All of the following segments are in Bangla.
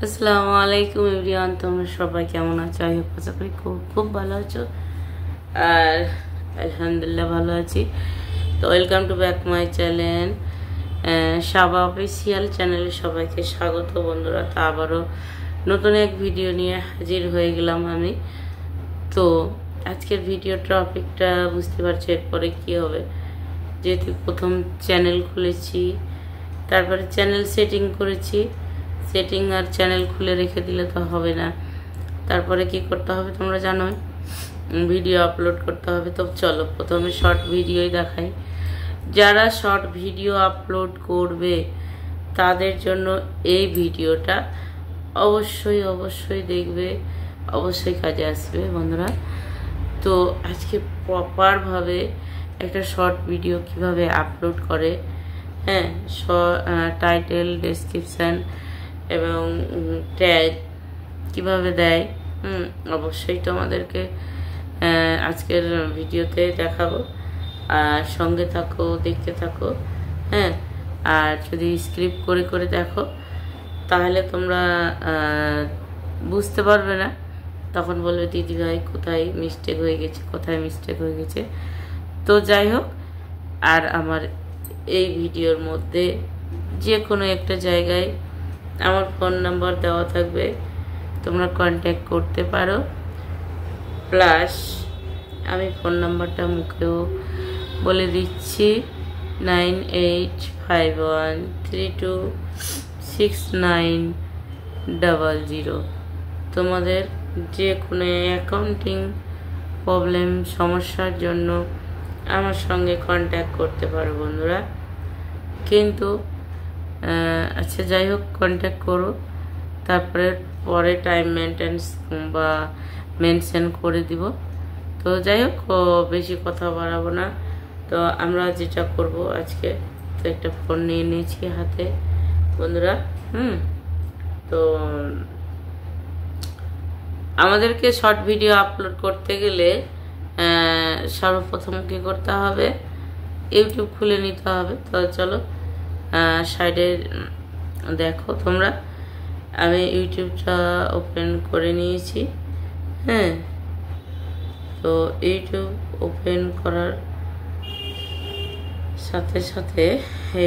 আসসালামু আলাইকুম এভরিওয়ান, তোমরা সবাই কেমন আছো? আমি আশা করি খুব খুব ভালো আছো। আর আলহামদুলিল্লাহ ভালো আছি। তো welcome to back my channel Saba official চ্যানেলে সবাইকে স্বাগত বন্ধুরা। তো আবারও নতুন এক ভিডিও নিয়ে হাজির হয়ে গেলাম আমি। তো আজকের ভিডিও টপিকটা বুঝতে পারছো এরপরে কি হবে। যেহেতু প্রথম চ্যানেল খুলেছি, তারপরে চ্যানেল সেটিং করেছি, সেটিং আর চ্যানেল খুলে রেখে দিলে তো হবে না। তারপরে কি করতে হবে তোমরা জানো, ভিডিও আপলোড করতে হবে। তো চলো প্রথমে শর্ট ভিডিওই দেখাই। যারা শর্ট ভিডিও আপলোড করবে তাদের জন্য এই ভিডিওটা অবশ্যই অবশ্যই দেখবে, অবশ্যই কাজে আসবে বন্ধুরা। তো আজকে প্রপারভাবে একটা শর্ট ভিডিও কিভাবে আপলোড করে, হ্যাঁ, টাইটেল, ডেসক্রিপশান এবং ট্যাগ কিভাবে দেয়, অবশ্যই তোমাদেরকে আজকের ভিডিওতে দেখাবো। আর সঙ্গে থাকো, দেখতে থাকো, হ্যাঁ। আর যদি স্ক্রিপ্ট করে করে দেখো তাহলে তোমরা বুঝতে পারবে না, তখন বলবে দিদি ভাই কোথায় মিস্টেক হয়ে গেছে, কোথায় মিস্টেক হয়ে গেছে। তো যাই হোক, আর আমার এই ভিডিওর মধ্যে যে কোনো একটা জায়গায় আমার ফোন নাম্বার দেওয়া থাকবে, তোমরা কন্ট্যাক্ট করতে পারো। প্লাস আমি ফোন নাম্বারটা মুখেও বলে দিচ্ছি, 9851326900। তোমাদের যে কোনো অ্যাকাউন্টিং প্রবলেম সমস্যার জন্য আমার সঙ্গে কন্ট্যাক্ট করতে পারো বন্ধুরা। কিন্তু আচ্ছা যাই হোক, কন্ট্যাক্ট করো, তারপরে পরে টাইম মেনটেন্স বা মেনশন করে দিব। তো যাই হোক, বেশি কথা বাড়াবো না। তো আমরা যেটা করব আজকে, তো একটা ফোন নিয়ে নিয়েছি হাতে বন্ধুরা। তো আমাদেরকে শর্ট ভিডিও আপলোড করতে গেলে সর্বপ্রথম কী করতে হবে, ইউটিউব খুলে নিতে হবে। তো চলো সাইডে দেখো তোমরা, আমি ইউটিউবটা ওপেন করে নিয়েছি, হ্যাঁ। তো ইউটিউব ওপেন করার সাথে সাথে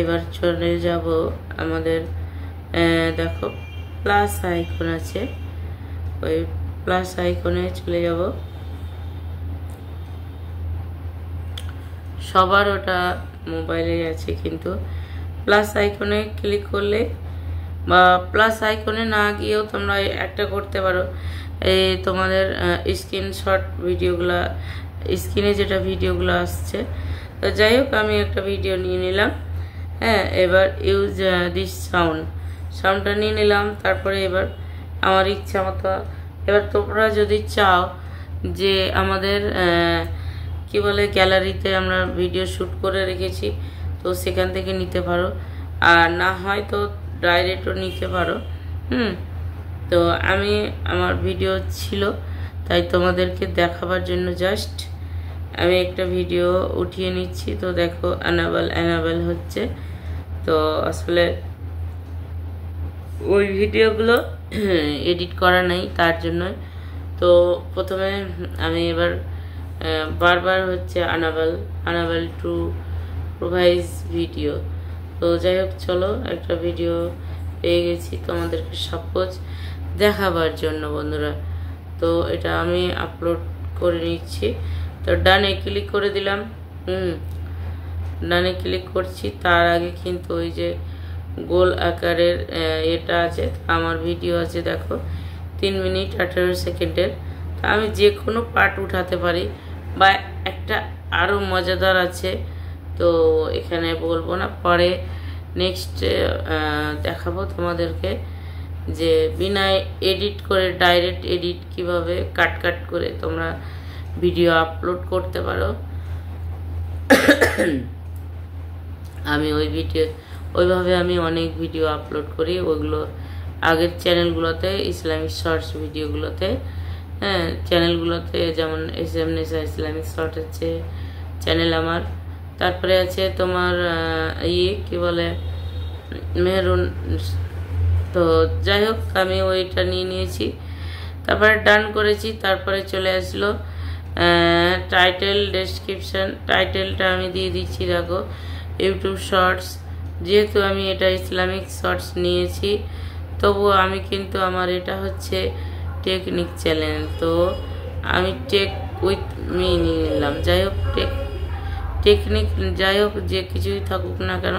এবার চলে যাব আমাদের, দেখো প্লাস আইকন আছে, ওই প্লাস আইকনে চলে যাব। সবার ওটা মোবাইলে আছে, কিন্তু প্লাস আইকনে ক্লিক করলে বা প্লাস আইকনে না গিয়েও তোমরা একটা করতে পারো, এই তোমাদের স্ক্রিনশট ভিডিওগুলো, স্ক্রিনে যেটা ভিডিওগুলো আসছে। তো যাই হোক, আমি একটা ভিডিও নিয়ে নিলাম, হ্যাঁ। এবার ইউজ দিস সাউন্ডটা নিয়ে নিলাম। তারপরে এবার আমার ইচ্ছা মতো, এবার তোমরা যদি চাও যে আমাদের কি বলে গ্যালারিতে আমরা ভিডিও শ্যুট করে রেখেছি, তো সেখান থেকে নিতে পারো, আর না হয় তো ডাইরেক্টও নিতে পারো। তো আমি আমার ভিডিও ছিল তাই তোমাদেরকে দেখাবার জন্য জাস্ট আমি একটা ভিডিও উঠিয়ে নিচ্ছি। তো দেখো অ্যানাবেল হচ্ছে। তো আসলে ওই ভিডিওগুলো এডিট করা নেই, তার জন্য। তো প্রথমে আমি এবার বারবার হচ্ছে আনাবেল টু প্রোভাইজ ভিডিও। তো যাই হোক, চলো একটা ভিডিও পেয়ে গেছি তোমাদেরকে সাপোজ দেখাবার জন্য বন্ধুরা। তো এটা আমি আপলোড করে নিচ্ছি। তো ডানে ক্লিক করে দিলাম, ডানে ক্লিক করছি। তার আগে কিন্তু ওই যে গোল আকারের এটা আছে, আমার ভিডিও আছে দেখো 3 মিনিট 18 সেকেন্ডের। আমি যে কোনো পার্ট উঠাতে পারি, বা একটা আরও মজাদার আছে, তো এখানে বলবো না, পরে নেক্সট দেখাবো তোমাদেরকে যে বিনা এডিট করে ডাইরেক্ট এডিট কিভাবে কাট করে তোমরা ভিডিও আপলোড করতে পারো। আমি ওইভাবে আমি অনেক ভিডিও আপলোড করি, ওইগুলো আগের চ্যানেলগুলোতে, ইসলামিক শর্টস ভিডিওগুলোতে, হ্যাঁ, চ্যানেলগুলোতে, যেমন SM নেশা ইসলামিক শর্ট আছে চ্যানেল আমার। তারপরে আছে তোমার কি বলে মেহরুন তো যাই হোক আমি ওইটা নিয়ে নিয়েছি, তারপরে ডান করেছি। তারপরে চলে আসলো টাইটেল ডেসক্রিপশন, টাইটেলটা আমি দিয়ে দিচ্ছি দেখো ইউটিউব শর্টস। যেহেতু আমি এটা ইসলামিক শর্টস নিয়েছি, তবুও আমি কিন্তু আমার এটা হচ্ছে টেকনিক চ্যানেল, তো আমি টেক উইথ মি নিয়ে নিলাম। যাই হোক টেকনিক যাই হোক যে কিছুই থাকুক না কেন,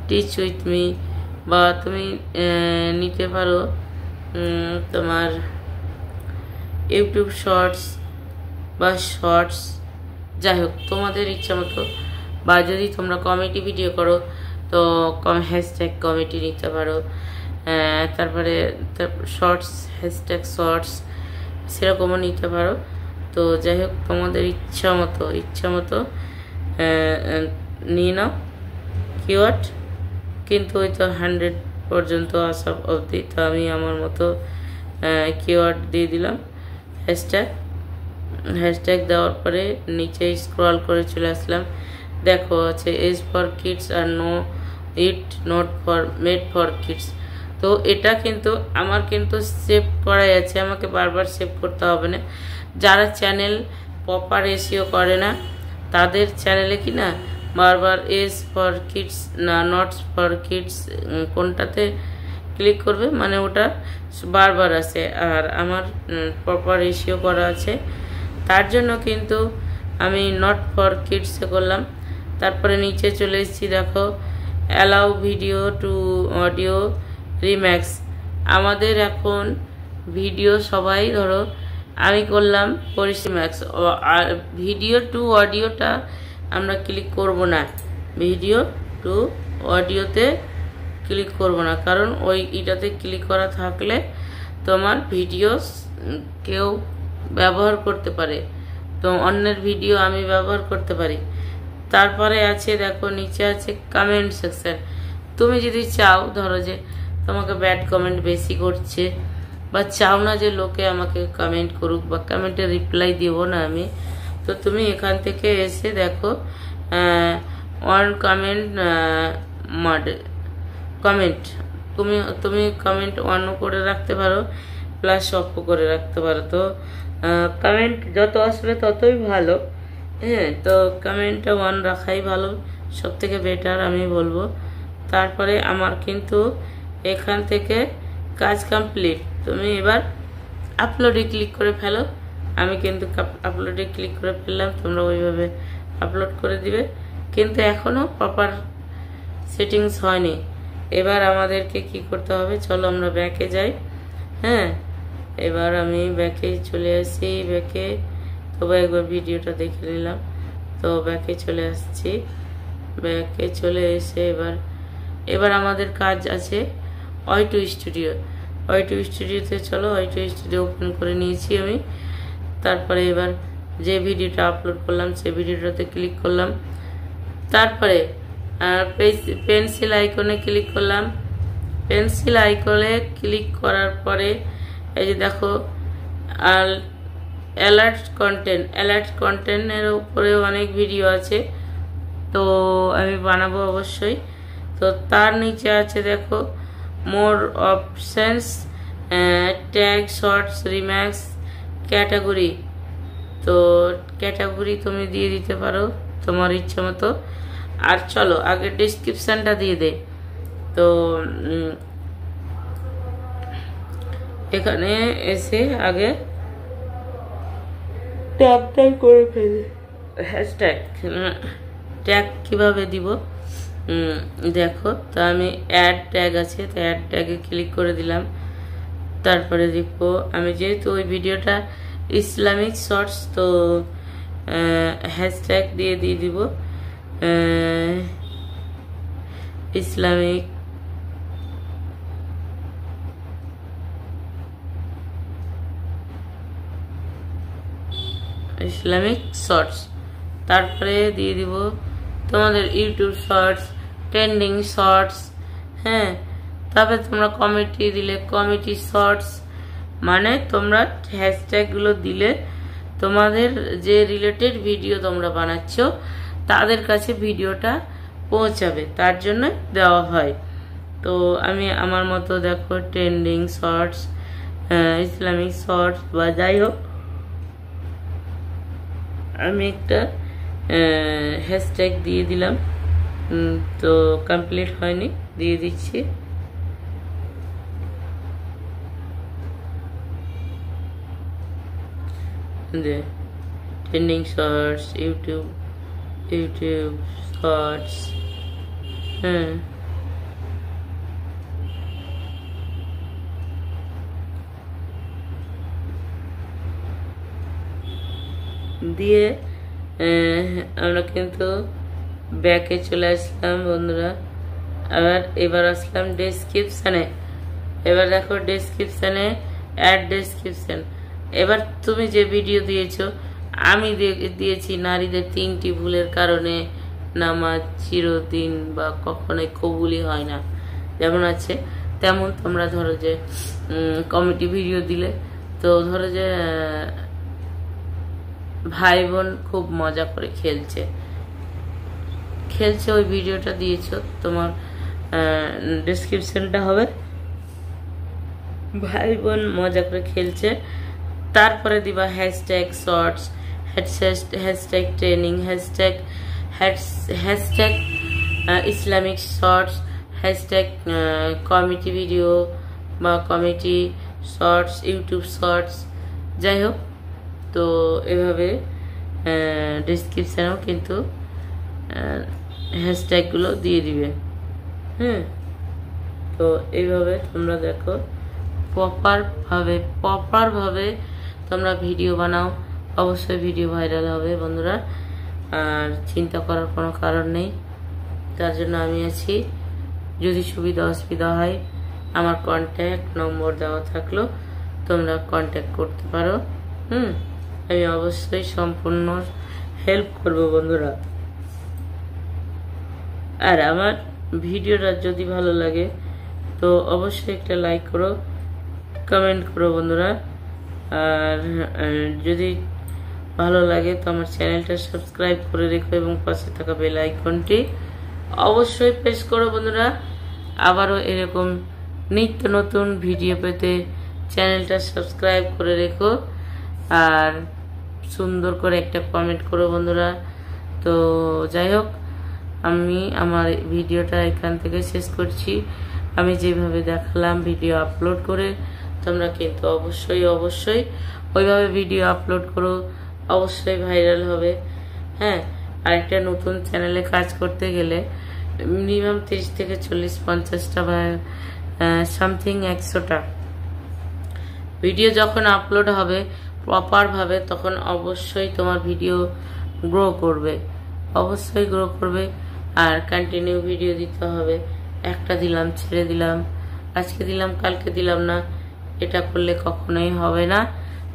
টিচ উইথ মি বা তুমি নিতে পারো তোমার ইউটিউব শর্টস বা শর্টস, যাই হোক তোমাদের ইচ্ছা মতো। বা যদি তোমরা কমেডি ভিডিও করো তো হ্যাশট্যাগ কমেডি নিতে পারো, তারপরে শর্টস হ্যাশট্যাগ শর্টস সেরকমও নিতে পারো। তো যাই হোক তোমাদের ইচ্ছা মতো নিয়ে নাও কিওয়ার্ড, কিন্তু ওই তো 100 পর্যন্ত আসা অবধি। তো আমি আমার মতো কিওয়ার্ড দিয়ে দিলাম হ্যাশট্যাগ দেওয়ার পরে নিচে স্ক্রল করে চলে আসলাম। দেখো আছে এজ ফর কিডস আর not for made for kids. তো এটা কিন্তু আমার কিন্তু সেভ করাই আছে, আমাকে বারবার সেভ করতে হবে না। যারা চ্যানেল প্রপার এসইও করে না তাদের চ্যানেলে কি না বারবার এজ ফর কিডস না নট ফর কিডস কোনটাতে ক্লিক করবে, মানে ওটা বারবার আসে। আর আমার প্রপার এসইও করা আছে, তার জন্য কিন্তু আমি নট ফর কিডসে করলাম। তারপরে নিচে চলে এসেছি, দেখো allow video two audio Remax. আমাদের এখন ভিডিও সবাই ধরো আমি করলাম রিম্যাক্স, আর ভিডিও টু অডিওটা আমরা ক্লিক করব না, ভিডিও টু অডিওতে ক্লিক করব না, কারণ ওই এটাতে ক্লিক করা থাকলে তোমার ভিডিও কেউ ব্যবহার করতে পারে, তো অন্যের ভিডিও আমি ব্যবহার করতে পারি। তারপরে আছে দেখো নিচে আছে কমেন্ট সেকশন। তুমি যদি চাও ধরো যে তোমাকে ব্যাড কমেন্ট বেশি করছে বা চাও না যে লোকে আমাকে কমেন্ট করুক বা কমেন্টে রিপ্লাই দিব না আমি, তো তুমি এখান থেকে এসে দেখো ওয়ান কমেন্ট তুমি কমেন্ট অনও করে রাখতে পারো, প্লাস অফও করে রাখতে পারো। তো কমেন্ট যত আসবে ততই ভালো, হ্যাঁ। তো কমেন্টটা অন রাখাই ভালো, সব থেকে বেটার আমি বলবো। তারপরে আমার কিন্তু এখান থেকে কাজ কমপ্লিট। তুমি এবার আপলোডে ক্লিক করে ফেলো। আমি কিন্তু আপলোডে ক্লিক করে ফেললাম, তোমরা ওইভাবে আপলোড করে দিবে, কিন্তু এখনও প্রপার সেটিংস হয়নি। এবার আমাদেরকে কি করতে হবে, চলো আমরা ব্যাকে যাই। হ্যাঁ, এবার আমি ব্যাকে চলে আসি। ব্যাকে তবে একবার ভিডিওটা দেখে নিলাম, তো ব্যাকে চলে আসছি। ব্যাকে চলে এসে এবার আমাদের কাজ আছে ওয়াই2 স্টুডিও। ওয়াই2 স্টুডিওতে চলো, ওয়াই2 স্টুডিও ওপেন করে নিয়েছি আমি। তারপরে এবার যে ভিডিওটা আপলোড করলাম সেই ভিডিওটাতে ক্লিক করলাম। তারপরে পেন্সিল আইকনে ক্লিক করলাম। পেন্সিল আইকনে ক্লিক করার পরে এই যে দেখো অ্যালার্ট কন্টেন্টের উপরেও অনেক ভিডিও আছে, তো আমি বানাবো অবশ্যই। তো তার নিচে আছে দেখো more options, tag, shorts, remix, category. তো ক্যাটাগরি তুমি দিয়ে দিতে পারো তোমার ইচ্ছা মতো। আর চলো আগে ডেসক্রিপশনটা দিয়ে দে। তো এখানে এসে আগে ট্যাগটাই করে ফেলে, হ্যাশট্যাগ ট্যাগ কিভাবে দিব দেখো। তো আমি অ্যাড ট্যাগ আছে, তো অ্যাড ট্যাগে ক্লিক করে দিলাম। তারপরে দেখো আমি যেহেতু ওই ভিডিওটা ইসলামিক শর্টস, তো হ্যাশট্যাগ দিয়ে দিব ইসলামিক শর্টস। তারপরে দিয়ে দিব তোমাদের ইউটিউব শর্টস, ট্রেন্ডিং শর্টস, হ্যাঁ। তারপরে তোমরা কমেডি দিলে কমেডি শর্টস, মানে তোমরা হ্যাশট্যাগুলো দিলে তোমাদের যে রিলেটেড ভিডিও তোমরা বানাচ্ছ তাদের কাছে ভিডিওটা পৌঁছাবে, তার জন্য দেওয়া হয়। তো আমি আমার মতো দেখো ট্রেন্ডিং শর্টস, ইসলামিক শর্টস বা যাই হোক, আমি একটা হ্যাশট্যাগ দিয়ে দিলাম। তো কমপ্লিট হয়নি, দিয়ে দিচ্ছি। যে ট্রেন্ডিং শর্টস, ইউটিউব শর্টস, দিয়ে আমরা কিন্তু ব্যাকে চলে আসলাম বন্ধুরা। এবার আসলাম ডেসক্রিপশানে। এবার দেখো ডেসক্রিপশানে অ্যাড ডেসক্রিপশান। এবার তুমি যে ভিডিও দিয়েছো, আমি দিয়েছি নারীদের 3টি ভুলের কারণে নামাজ চিরদিন বা কখনোই কবুলই হয় না, যেমন আছে তেমন তোমরা ধরো যে কমেডি ভিডিও দিলে, তো ধরো যে ভাই বোন খুব মজা করে খেলছে, ওই ভিডিওটা দিয়েছো, তোমার ডেসক্রিপশনটা হবে ভাই বোন মজা করে খেলছে, তারপরে দিবা hashtag shorts, hashtag training, hashtag Islamic shorts, hashtag comedy video বা কমেডি শর্টস, ইউটিউব শর্টস, যাই হোক। তো এভাবে ডেসক্রিপশানেও কিন্তু হ্যাশট্যাগুলো দিয়ে দিবে। তো এইভাবে তোমরা দেখো প্রপারভাবে তোমরা ভিডিও বানাও, অবশ্যই ভিডিও ভাইরাল হবে বন্ধুরা। আর চিন্তা করার কোনো কারণ নেই, তার জন্য আমি আছি। যদি সুবিধা অসুবিধা হয় আমার কন্ট্যাক্ট নম্বর দেওয়া থাকলো, তোমরা কন্ট্যাক্ট করতে পারো। আমি অবশ্যই সম্পূর্ণ হেল্প করব বন্ধুরা। আর আমার ভিডিওটা যদি ভালো লাগে তো অবশ্যই একটা লাইক করো, কমেন্ট করো বন্ধুরা। আর যদি ভালো লাগে তো আমার চ্যানেলটা সাবস্ক্রাইব করে রেখো এবং পাশে থাকা বেল আইকনটি অবশ্যই প্রেস করো বন্ধুরা। আবারও এরকম নিত্য নতুন ভিডিও পেতে চ্যানেলটা সাবস্ক্রাইব করে রেখো আর সুন্দর করে একটা কমেন্ট করো বন্ধুরা। তো যাই হোক, আমি আমার ভিডিওটা এখান থেকে শেষ করছি। আমি যেভাবে দেখালাম ভিডিও আপলোড করে, তোমরা কিন্তু অবশ্যই ওইভাবে ভিডিও আপলোড করো, অবশ্যই ভাইরাল হবে। আর একটা নতুন চ্যানেলে কাজ করতে গেলে মিনিমাম 30 থেকে 40-50টা বা সামথিং 100টা ভিডিও যখন আপলোড হবে প্রপারভাবে, তখন অবশ্যই তোমার ভিডিও গ্রো করবে, আর কন্টিনিউ ভিডিও দিতে হবে। একটা দিলাম ছেড়ে দিলাম, আজকে দিলাম কালকে দিলাম না, এটা করলে কখনোই হবে না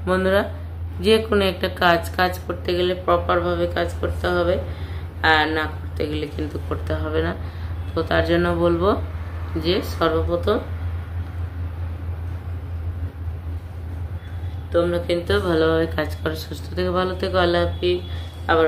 বন্ধুরা। যে কোনো একটা কাজ করতে গেলে প্রপারভাবে কাজ করতে হবে, আর না করতে গেলে কিন্তু করতে হবে না। তো তার জন্য বলবো যে সর্বপ্রথম তোমরা কিন্তু ভালোভাবে কাজ করো। সুস্থ থেকে ভালো থেকো। আল্লাহ হাফিজ। আবার